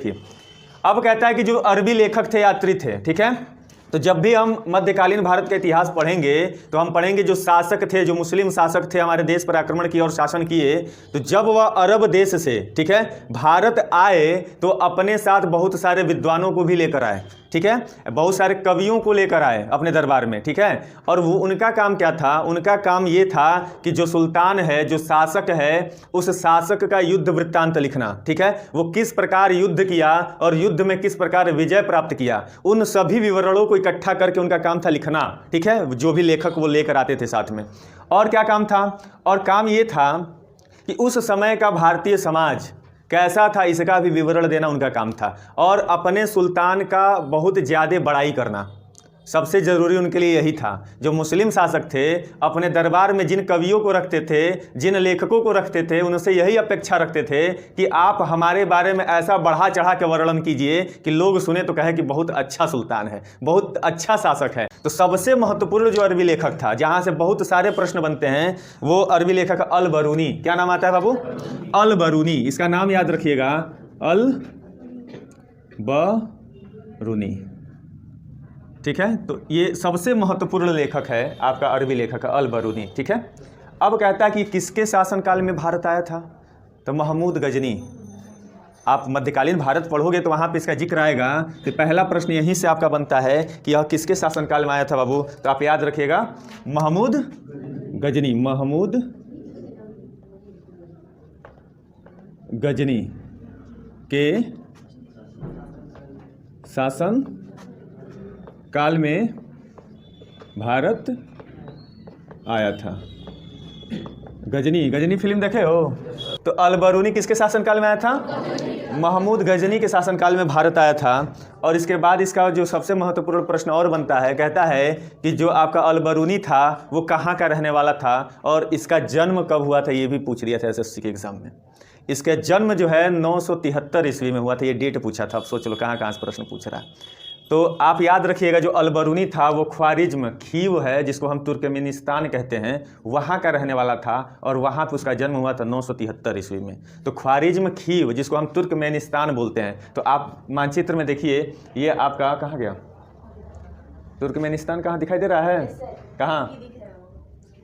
देखिए, अब कहता है कि जो अरबी लेखक थे यात्री थे, ठीक है, तो जब भी हम मध्यकालीन भारत का इतिहास पढ़ेंगे तो हम पढ़ेंगे जो शासक थे, जो मुस्लिम शासक थे, हमारे देश पर आक्रमण किए और शासन किए, तो जब वह अरब देश से, ठीक है, भारत आए तो अपने साथ बहुत सारे विद्वानों को भी लेकर आए, ठीक है, बहुत सारे कवियों को लेकर आए अपने दरबार में, ठीक है। और वो उनका काम क्या था? उनका काम ये था कि जो सुल्तान है, जो शासक है, उस शासक का युद्ध वृत्तांत लिखना, ठीक है, वो किस प्रकार युद्ध किया और युद्ध में किस प्रकार विजय प्राप्त किया, उन सभी विवरणों को इकट्ठा करके उनका काम था लिखना, ठीक है, जो भी लेखक वो लेकर आते थे साथ में। और क्या काम था? और काम ये था कि उस समय का भारतीय समाज कैसा था इसका भी विवरण देना उनका काम था, और अपने सुल्तान का बहुत ज़्यादा बड़ाई करना सबसे ज़रूरी उनके लिए यही था। जो मुस्लिम शासक थे अपने दरबार में जिन कवियों को रखते थे, जिन लेखकों को रखते थे, उनसे यही अपेक्षा रखते थे कि आप हमारे बारे में ऐसा बढ़ा चढ़ा के वर्णन कीजिए कि लोग सुने तो कहे कि बहुत अच्छा सुल्तान है, बहुत अच्छा शासक है। तो सबसे महत्वपूर्ण जो अरबी लेखक था, जहाँ से बहुत सारे प्रश्न बनते हैं, वो अरबी लेखक अल बरूनी। क्या नाम आता है बाबू? अल बरूनी। इसका नाम याद रखिएगा, अल बरूनी, ठीक है। तो ये सबसे महत्वपूर्ण लेखक है आपका अरबी लेखक अल बरूनी, ठीक है। अब कहता है कि किसके शासनकाल में भारत आया था? तो महमूद गजनी। आप मध्यकालीन भारत पढ़ोगे तो वहाँ पे इसका जिक्र आएगा। तो पहला प्रश्न यहीं से आपका बनता है कि यह किसके शासनकाल में आया था बाबू? तो आप याद रखिएगा, महमूद गजनी। महमूद गजनी के शासन काल में भारत आया था। गजनी फिल्म देखे हो? तो अल बरूनी किसके शासनकाल में आया था? महमूद गजनी के शासनकाल में भारत आया था। और इसके बाद इसका जो सबसे महत्वपूर्ण प्रश्न और बनता है, कहता है कि जो आपका अल बरूनी था वो कहाँ का रहने वाला था और इसका जन्म कब हुआ था, ये भी पूछ दिया था एसएससी के एग्जाम में। इसका जन्म जो है 973 ईस्वी में हुआ था, ये डेट पूछा था। अब सोच लो कहाँ से प्रश्न पूछ रहा है। तो आप याद रखिएगा, जो अल बरूनी था वो ख्वारिज्म, खीव है जिसको हम तुर्कमेनिस्तान कहते हैं, वहाँ का रहने वाला था और वहाँ पर उसका जन्म हुआ था 973 ईस्वी में। तो ख्वारिज्म खीव जिसको हम तुर्कमेनिस्तान बोलते हैं। तो आप मानचित्र में देखिए, ये आपका कहाँ गया? तुर्कमेनिस्तान कहाँ दिखाई दे रहा है? कहाँ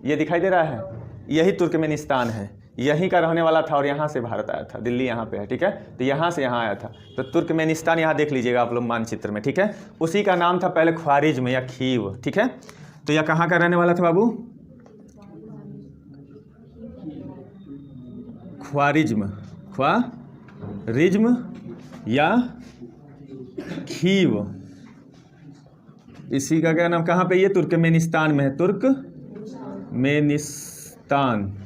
ये दिखाई दे रहा है? यही तुर्कमेनिस्तान है, यहीं का रहने वाला था और यहाँ से भारत आया था। दिल्ली यहाँ पे है, ठीक है। तो यहाँ से यहाँ आया था। तो तुर्कमेनिस्तान यहाँ देख लीजिएगा आप लोग मानचित्र में, ठीक है। उसी का नाम था पहले ख्वारिज्म या खीव, ठीक है। तो यह कहाँ का रहने वाला था बाबू? ख्वारिज्म या खीव, इसी का क्या नाम? कहाँ पे? ये तुर्कमेनिस्तान में है। तुर्कमेनिस्तान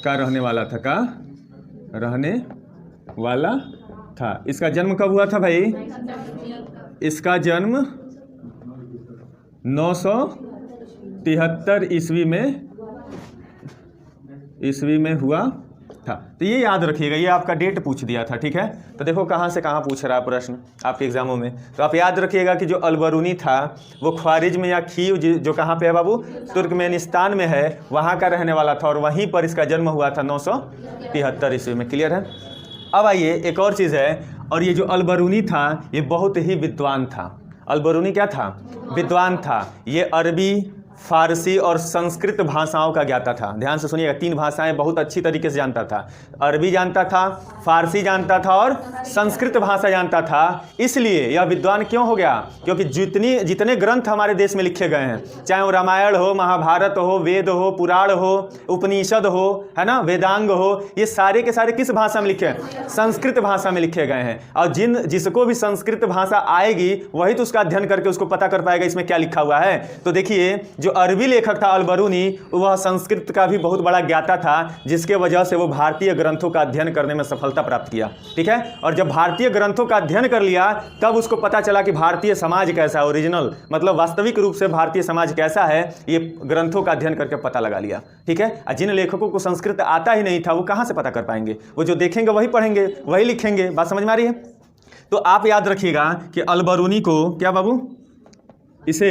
का रहने वाला था। इसका जन्म कब हुआ था भाई? इसका जन्म 973 ईस्वी में हुआ था। तो ये याद रखिएगा, ये आपका डेट पूछ दिया था, ठीक है। तो देखो कहाँ से कहाँ पूछ रहा है प्रश्न आपके एग्जामों में। तो आप याद रखिएगा कि जो अल बरूनी था वो ख्वारिज्म या खीव जो कहाँ पे है बाबू? तुर्कमेनिस्तान में है, वहाँ का रहने वाला था और वहीं पर इसका जन्म हुआ था 973 ईस्वी में। क्लियर है? अब आइए, एक और चीज़ है, और ये जो अल बरूनी था ये बहुत ही विद्वान था। अल बरूनी क्या था? विद्वान था। ये अरबी, फारसी और संस्कृत भाषाओं का ज्ञाता था। ध्यान से सुनिएगा, 3 भाषाएं बहुत अच्छी तरीके से जानता था। अरबी जानता था, फारसी जानता था और संस्कृत भाषा जानता था। इसलिए यह विद्वान क्यों हो गया? क्योंकि जितने ग्रंथ हमारे देश में लिखे गए हैं, चाहे वो रामायण हो, महाभारत हो, वेद हो, पुराण हो, उपनिषद हो, है ना, वेदांग हो, ये सारे के सारे किस भाषा में लिखे हैं? संस्कृत भाषा में लिखे गए हैं। और जिसको भी संस्कृत भाषा आएगी वही तो उसका अध्ययन करके उसको पता कर पाएगा इसमें क्या लिखा हुआ है। तो देखिए, जो अरबी लेखक था अल बरूनी, वह संस्कृत का भी बहुत बड़ा ज्ञाता था, जिसके वजह से वो भारतीय ग्रंथों का अध्ययन करने में सफलता प्राप्त किया, ठीक है। और जब भारतीय ग्रंथों का अध्ययन कर लिया तब उसको पता चला कि भारतीय समाज कैसा है, ओरिजिनल मतलब वास्तविक रूप से भारतीय समाज कैसा है, ये ग्रंथों का अध्ययन करके पता लगा लिया, ठीक है। जिन लेखकों को संस्कृत आता ही नहीं था वो कहाँ से पता कर पाएंगे? वो जो देखेंगे वही पढ़ेंगे, वही लिखेंगे। बात समझ में आ रही है? तो आप याद रखिएगा कि अल बरूनी को क्या बाबू, इसे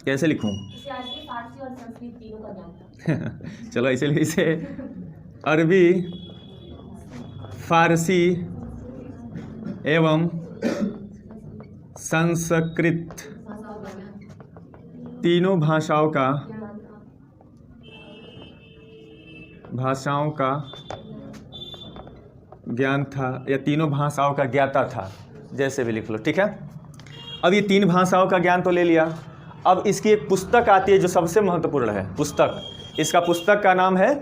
कैसे लिखूं? फारसी और संस्कृत तीनों का ज्ञान था। चलो इसलिए इसे अरबी, फारसी एवं संस्कृत तीनों भाषाओं का ज्ञान था, या तीनों भाषाओं का ज्ञाता था, जैसे भी लिख लो, ठीक है। अब ये तीन भाषाओं का ज्ञान तो ले लिया। अब इसकी एक पुस्तक आती है जो सबसे महत्वपूर्ण है, पुस्तक। इसका पुस्तक का नाम है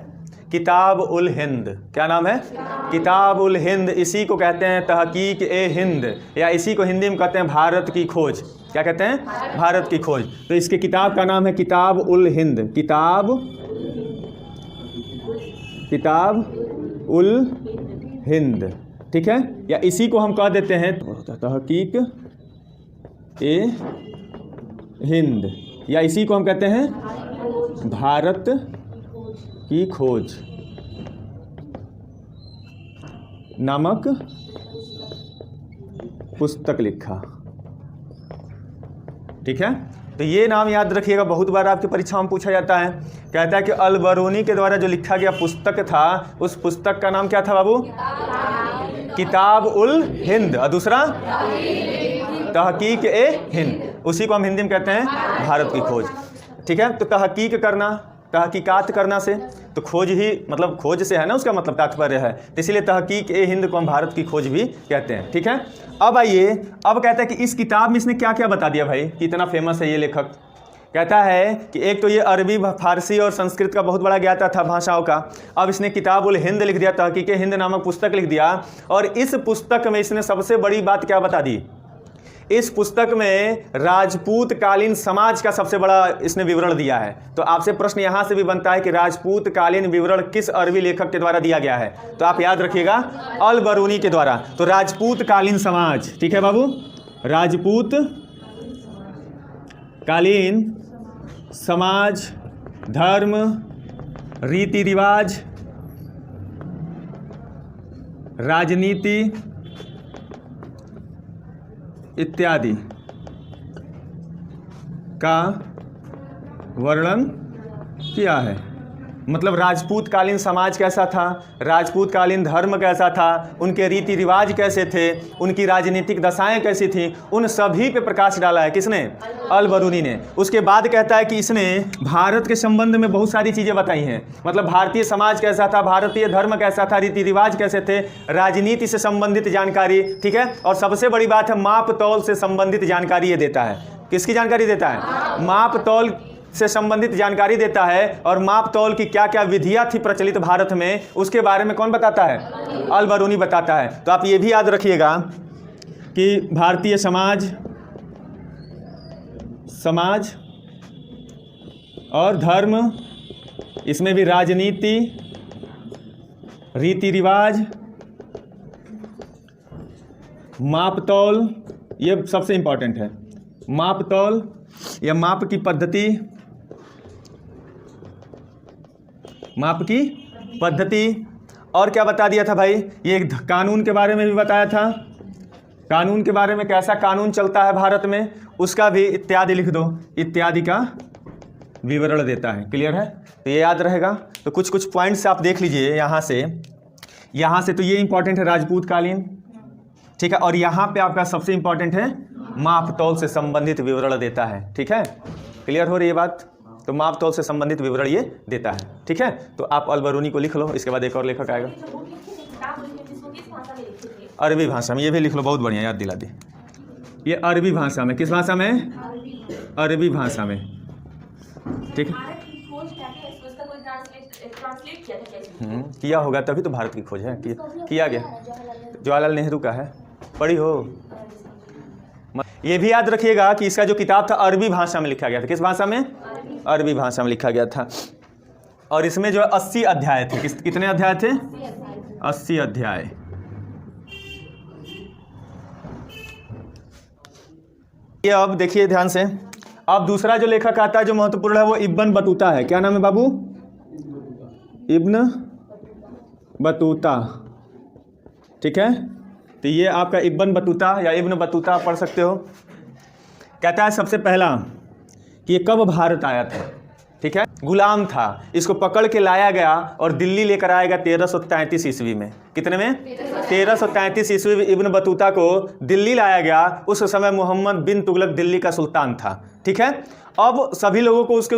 किताब उल हिंद। क्या नाम है? किताब उल हिंद। इसी को कहते हैं तहकीक ए हिंद, या इसी को हिंदी में कहते हैं भारत की खोज। क्या कहते हैं? भारत की खोज। तो इसके किताब का नाम है किताब उल हिंद। किताब उल हिंद, ठीक है। या इसी को हम कह देते हैं तहकीक ए हिंद, या इसी को हम कहते हैं भारत की खोज नामक पुस्तक लिखा, ठीक है। तो ये नाम याद रखिएगा, बहुत बार आपकी परीक्षा में पूछा जाता है। कहता है कि अल बरूनी के द्वारा जो लिखा गया पुस्तक था, उस पुस्तक का नाम क्या था बाबू? किताब उल हिंद। और दूसरा तहकीक ए हिंद, उसी को हम हिंदी में कहते हैं भारत की खोज, ठीक है। तो तहकीक करना, तहकीकात करना से तो खोज ही, मतलब खोज से है ना, उसका मतलब तात्पर्य है। तो इसलिए तहकीक ए हिंद को हम भारत की खोज भी कहते हैं, ठीक है। अब आइए, अब कहता है कि इस किताब में इसने क्या क्या बता दिया भाई, कि इतना फेमस है ये लेखक। कहता है कि एक तो ये अरबी, फारसी और संस्कृत का बहुत बड़ा ज्ञाता था भाषाओं का। अब इसने किताब उल हिंद लिख दिया, तहकीक ए हिंद नामक पुस्तक लिख दिया। और इस पुस्तक में इसने सबसे बड़ी बात क्या बता दी? इस पुस्तक में राजपूत कालीन समाज का सबसे बड़ा इसने विवरण दिया है। तो आपसे प्रश्न यहाँ से भी बनता है कि राजपूत कालीन विवरण किस अरबी लेखक के द्वारा दिया गया है? तो आप याद रखिएगा, अल बरूनी के द्वारा। तो राजपूत कालीन समाज, ठीक है बाबू, राजपूत कालीन समाज, धर्म, रीति रिवाज, राजनीति इत्यादि का वर्णन किया है। मतलब राजपूत कालीन समाज कैसा था, राजपूत कालीन धर्म कैसा था, उनके रीति रिवाज कैसे थे, उनकी राजनीतिक दशाएं कैसी थीं, उन सभी पे प्रकाश डाला है। किसने? अल बरूनी ने। उसके बाद कहता है कि इसने भारत के संबंध में बहुत सारी चीज़ें बताई हैं। मतलब भारतीय समाज कैसा था, भारतीय धर्म कैसा था, रीति रिवाज कैसे थे, राजनीति से संबंधित जानकारी, ठीक है। और सबसे बड़ी बात है, माप तौल से संबंधित जानकारी ये देता है। किसकी जानकारी देता है? माप तौल से संबंधित जानकारी देता है। और माप तौल की क्या क्या विधियां थी प्रचलित भारत में, उसके बारे में कौन बताता है? अल बरूनी बताता है। तो आप ये भी याद रखिएगा कि भारतीय समाज और धर्म, इसमें भी राजनीति, रीति रिवाज, माप तौल, ये सबसे इंपॉर्टेंट है। माप तौल या माप की पद्धति, माप की पद्धति। और क्या बता दिया था भाई? ये एक कानून के बारे में भी बताया था। कानून के बारे में, कैसा कानून चलता है भारत में, उसका भी इत्यादि लिख दो, इत्यादि का विवरण देता है। क्लियर है? तो ये याद रहेगा। तो कुछ कुछ पॉइंट्स आप देख लीजिए यहाँ से। तो ये इंपॉर्टेंट है राजपूत कालीन, ठीक है। और यहाँ पे आपका सबसे इंपॉर्टेंट है माप तौल से संबंधित विवरण देता है, ठीक है। क्लियर हो रही है बात? तो माप तौल से संबंधित विवरण ये देता है, ठीक है। तो आप अल बरूनी को लिख लो। इसके बाद एक और लेखक आएगा अरबी भाषा में, ये भी लिख लो, बहुत बढ़िया, याद दिला दी। ये अरबी भाषा में, किस भाषा में? अरबी भाषा में, ठीक है। किया होगा तभी तो भारत की खोज है, किया गया। जवाहरलाल नेहरू का है, पढ़ी हो। ये भी याद रखिएगा कि इसका जो किताब था अरबी भाषा में लिखा गया था। किस भाषा में? अरबी भाषा में लिखा गया था। और इसमें जो 80 अध्याय थे। कितने अध्याय थे? 80 अध्याय। ये अब देखिए ध्यान से। अब दूसरा जो लेखक आता है जो महत्वपूर्ण है, वो इब्न बतूता है। क्या नाम है बाबू? इब्न बतूता, ठीक है। तो ये आपका इब्न बतूता या इब्न बतूता पढ़ सकते हो। कहता है सबसे पहला कि ये कब भारत आया था, ठीक है। गुलाम था, इसको पकड़ के लाया गया और दिल्ली लेकर आया गया 1333 ईस्वी में। कितने में? 1333 ईस्वी में इब्न बतूता को दिल्ली लाया गया। उस समय मोहम्मद बिन तुगलक दिल्ली का सुल्तान था, ठीक है। अब सभी लोगों को उसके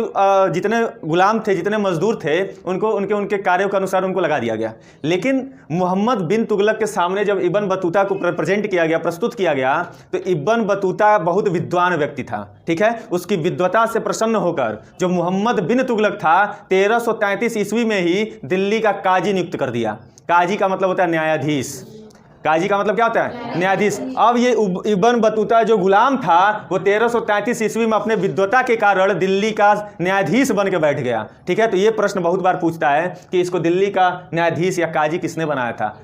जितने गुलाम थे, जितने मजदूर थे, उनको उनके कार्यों के अनुसार उनको लगा दिया गया। लेकिन मोहम्मद बिन तुगलक के सामने जब इब्न बतूता को प्रेजेंट किया गया, प्रस्तुत किया गया, तो इब्न बतूता बहुत विद्वान व्यक्ति था, ठीक है। उसकी विद्वता से प्रसन्न होकर जो मोहम्मद बिन तुगलक था 1333 ईस्वी में ही दिल्ली का काजी नियुक्त कर दिया। काजी का मतलब होता है न्यायाधीश। काजी का मतलब क्या होता है? न्यायाधीश। अब ये इब्न बतूता जो गुलाम था वो 1333 ईस्वी में अपने विद्वता के कारण दिल्ली का न्यायाधीश बन के बैठ गया, ठीक है। तो ये प्रश्न बहुत बार पूछता है कि इसको दिल्ली का न्यायाधीश या काजी किसने बनाया था?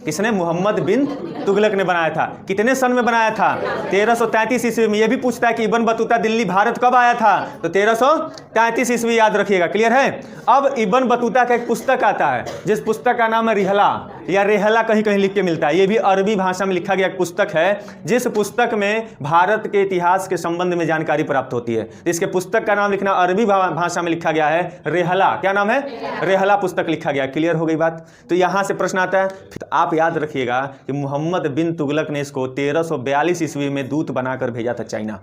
किसने? मोहम्मद बिन तुगलक ने बनाया था। कितने सन में बनाया था? 1333 ईस्वी में। यह भी पूछता है कि इब्न बतूता दिल्ली भारत कब आया था? तो 1333 ईस्वी, याद रखिएगा। क्लियर है? अब इब्न बतूता का एक पुस्तक आता है जिस पुस्तक का नाम है रिहला या रेहला, कहीं कहीं लिख के मिलता है। ये भी अरबी भाषा में लिखा गया एक पुस्तक है, जिस पुस्तक में भारत के इतिहास के संबंध में जानकारी प्राप्त होती है। इसके पुस्तक का नाम लिखना अरबी भाषा में लिखा गया है रेहला। क्या नाम है? रेहला पुस्तक लिखा गया। क्लियर हो गई बात? तो यहां से प्रश्न आता है। तो आप याद रखिएगा कि मोहम्मद बिन तुगलक ने इसको 1342 ईस्वी में दूत बनाकर भेजा था चाइना,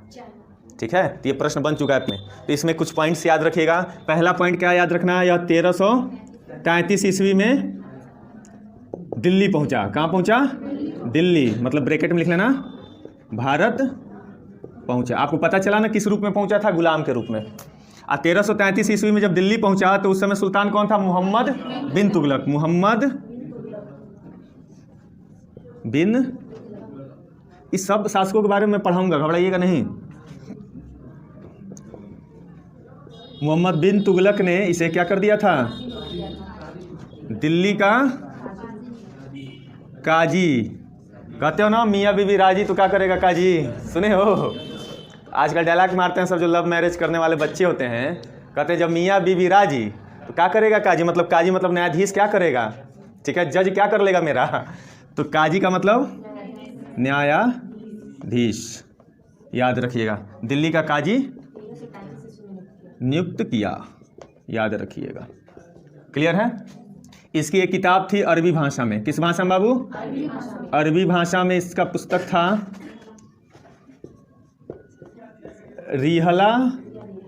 ठीक है। तो ये प्रश्न बन चुका है अपने। तो इसमें कुछ पॉइंट्स याद रखिएगा। पहला पॉइंट क्या याद रखना है? यह 1333 ईस्वी में दिल्ली पहुंचा। कहाँ पहुंचा? दिल्ली। मतलब ब्रैकेट में लिख लेना भारत पहुंचा। आपको पता चला ना किस रूप में पहुंचा था? गुलाम के रूप में। 1333 ईस्वी में जब दिल्ली पहुंचा तो उस समय सुल्तान कौन था? मोहम्मद बिन तुगलक। मोहम्मद बिन, इस सब शासकों के बारे में पढ़ाऊंगा, घबराइएगा नहीं। मोहम्मद बिन तुगलक ने इसे क्या कर दिया था? दिल्ली का काजी। कहते हो ना मियाँ बीबी राजी तो क्या करेगा काजी? सुने हो? आजकल डायलॉग मारते हैं सब जो लव मैरिज करने वाले बच्चे होते हैं। कहते हैं जब मियाँ बीबी राजी तो क्या करेगा काजी? मतलब काजी मतलब न्यायाधीश क्या करेगा, ठीक है। जज क्या कर लेगा मेरा? तो काजी का मतलब न्यायाधीश, याद रखिएगा। दिल्ली का काजी नियुक्त किया, याद रखिएगा। क्लियर है? इसकी एक किताब थी अरबी भाषा में। किस भाषा में बाबू? अरबी भाषा में इसका पुस्तक था रिहला,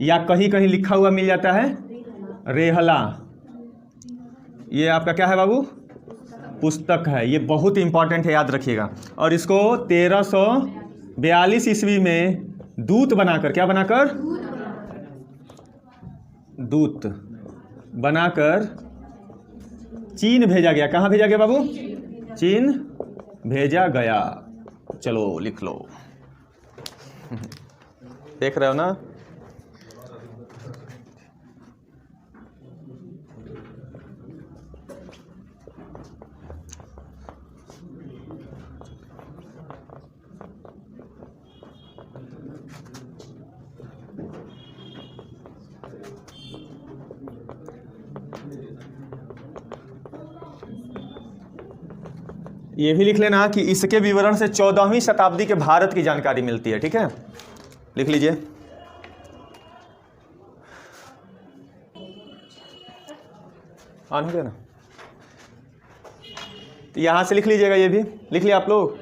या कहीं कहीं लिखा हुआ मिल जाता है रेहला। ये आपका क्या है बाबू? पुस्तक है। ये बहुत इंपॉर्टेंट है, याद रखिएगा। और इसको 1342 ईस्वी में दूत बनाकर, क्या बनाकर? दूत बनाकर चीन भेजा गया। कहाँ भेजा गया बाबू? चीन भेजा गया। चलो लिख लो। देख रहे हो ना? ये भी लिख लेना कि इसके विवरण से 14वीं शताब्दी के भारत की जानकारी मिलती है, ठीक है। लिख लीजिए। ऑन हो गया ना? तो यहां से लिख लीजिएगा। ये भी लिख लिया आप लोग?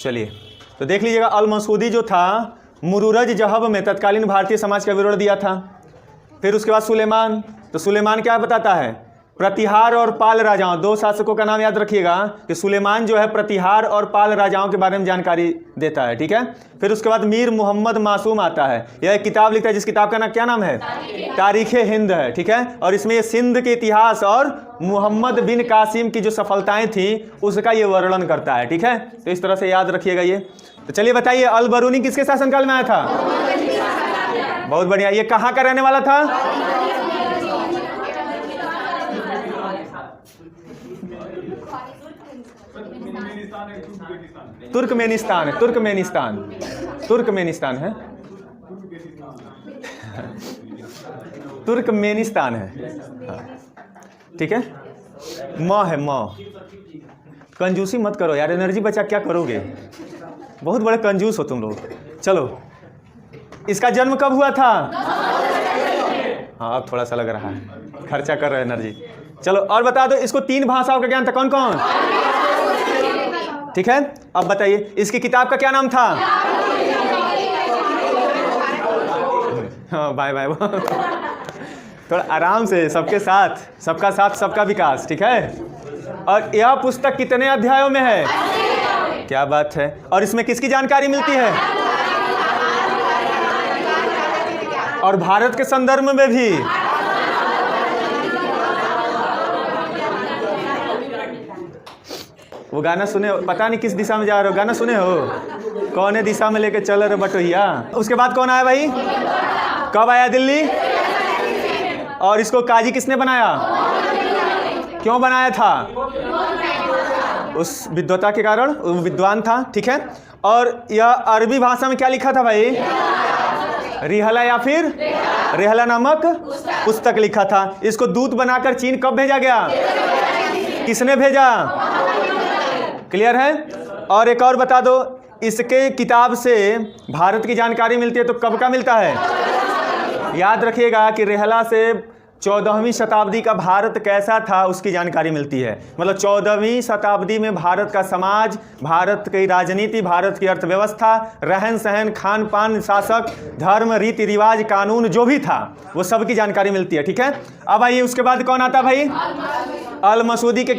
चलिए तो देख लीजिएगा। अल मसूदी जो था मुरुरज जहब में तत्कालीन भारतीय समाज का विवरण दिया था। फिर उसके बाद सुलेमान, तो सुलेमान क्या बताता है? प्रतिहार और पाल राजाओं, दो शासकों का नाम याद रखिएगा कि सुलेमान जो है प्रतिहार और पाल राजाओं के बारे में जानकारी देता है, ठीक है। फिर उसके बाद मीर मोहम्मद मासूम आता है। यह एक किताब लिखता है जिस किताब का नाम क्या नाम है? तारीख हिंद है, ठीक है। और इसमें ये सिंध के इतिहास और मोहम्मद बिन कासिम की जो सफलताएं थी उसका ये वर्णन करता है, ठीक है। तो इस तरह से याद रखिएगा ये। तो चलिए बताइए, अल बरूनी किसके शासनकाल में आया था? बहुत बढ़िया। ये कहाँ का रहने वाला था? तुर्कमेनिस्तान। तुर्कमेनिस्तान, तुर्कमेनिस्तान है, तुर्कमेनिस्तान है, ठीक है। म है, म। कंजूसी मत करो यार, एनर्जी बचा क्या करोगे? बहुत बड़े कंजूस हो तुम लोग। चलो, इसका जन्म कब हुआ था? हाँ अब थोड़ा सा लग रहा है, खर्चा कर रहे हैं एनर्जी। चलो और बता दो, इसको 3 भाषाओं का ज्ञान था, कौन कौन? ठीक है, अब बताइए इसकी किताब का क्या नाम था? हाँ बाय बाय। थोड़ा आराम से, सबके साथ, सबका साथ सबका विकास, ठीक है। और यह पुस्तक कितने अध्यायों में है? क्या बात है। और इसमें किसकी जानकारी मिलती है? और भारत के संदर्भ में भी। वो गाना सुने, पता नहीं किस दिशा में जा रहे हो, गाना सुने हो? कौन है दिशा में लेके चल रहे बटोहिया। उसके बाद कौन आया भाई? कब आया दिल्ली? और इसको काजी किसने बनाया? क्यों बनाया था? उस विद्वता के कारण, विद्वान था, ठीक है। और यह अरबी भाषा में क्या लिखा था भाई? रिहला या फिर रेहला नामक पुस्तक लिखा था। इसको दूत बनाकर चीन कब भेजा गया? किसने भेजा? क्लियर है। और एक और बता दो, इसके किताब से भारत की जानकारी मिलती है तो कब का मिलता है? याद रखिएगा कि रेहला से 14वीं शताब्दी का भारत कैसा था उसकी जानकारी मिलती है। मतलब 14वीं शताब्दी में भारत का समाज, भारत की राजनीति, भारत की अर्थव्यवस्था, रहन सहन, खान पान, शासक, धर्म, रीति रिवाज, कानून जो भी था वो सब की जानकारी मिलती है, ठीक है। अब आइए उसके बाद कौन आता भाई? अल मसूदी के